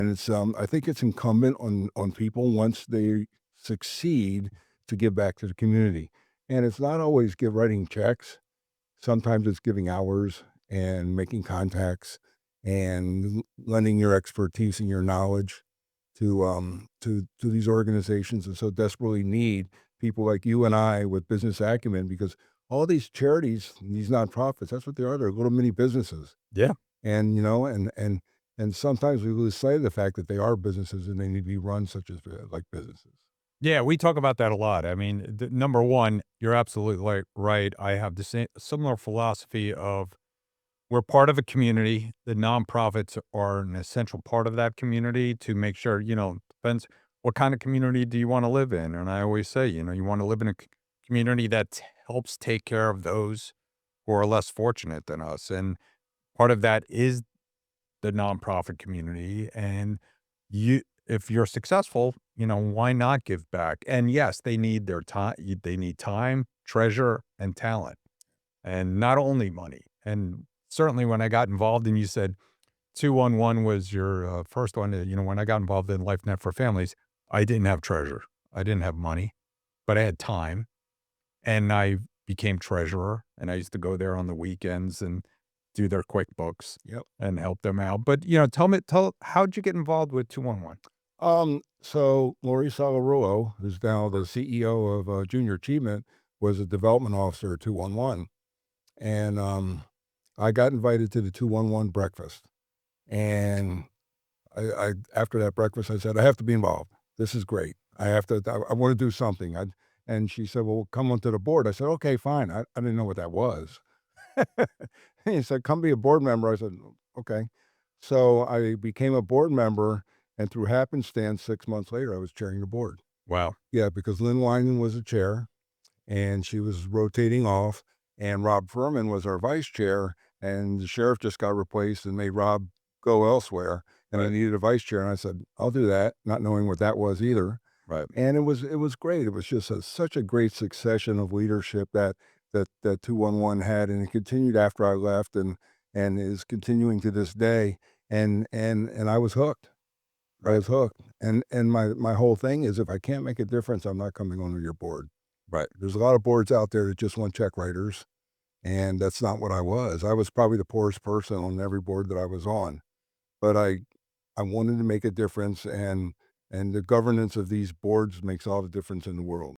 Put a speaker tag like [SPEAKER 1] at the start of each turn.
[SPEAKER 1] And it's, I think it's incumbent on people once they succeed to give back to the community. And it's not always give writing checks. Sometimes it's giving hours and making contacts and lending your expertise and your knowledge to these organizations that so desperately need people like you and I with business acumen, because all these charities, these nonprofits, that's what they are. They're little mini businesses.
[SPEAKER 2] Yeah.
[SPEAKER 1] And, and sometimes we lose sight of the fact that they are businesses and they need to be run such as like businesses.
[SPEAKER 2] Yeah, we talk about that a lot. I mean, number one, you're absolutely right. I have the same similar philosophy of we're part of a community. The nonprofits are an essential part of that community to make sure, depends what kind of community do you want to live in. And I always say, you want to live in a community that helps take care of those who are less fortunate than us. And part of that is the nonprofit community. And if you're successful, why not give back? And yes, they need their time. They need time, treasure, and talent, and not only money. And certainly when I got involved and you said 211 was your first one, when I got involved in LifeNet for Families, I didn't have treasure. I didn't have money, but I had time and I became treasurer and I used to go there on the weekends and do their QuickBooks
[SPEAKER 1] Yep.
[SPEAKER 2] and help them out. But, how'd you get involved with 211?
[SPEAKER 1] So Lori Salarulo, who's now the CEO of Junior Achievement, was a development officer at 211. And I got invited to the 211 breakfast. And I after that breakfast, I said, I have to be involved. This is great. I want to do something. And she said, well, come onto the board. I said, okay, fine. I didn't know what that was. And he said, come be a board member. I said, okay. So I became a board member. And through happenstance, 6 months later, I was chairing the board.
[SPEAKER 2] Wow.
[SPEAKER 1] Yeah, because Lynn Wyman was the chair and she was rotating off, and Rob Furman was our vice chair, and the sheriff just got replaced and made Rob go elsewhere, and I
[SPEAKER 2] Right.
[SPEAKER 1] needed a vice chair, and I said, "I'll do that," not knowing what that was either,
[SPEAKER 2] Right.
[SPEAKER 1] and it was great. It was just such a great succession of leadership that 211 had, and it continued after I left and is continuing to this day, and I was hooked. I
[SPEAKER 2] Right.
[SPEAKER 1] was hooked, and my whole thing is if I can't make a difference, I'm not coming onto your board.
[SPEAKER 2] Right.
[SPEAKER 1] There's a lot of boards out there that just want check writers, and that's not what I was. I was probably the poorest person on every board that I was on, but I wanted to make a difference, and the governance of these boards makes all the difference in the world.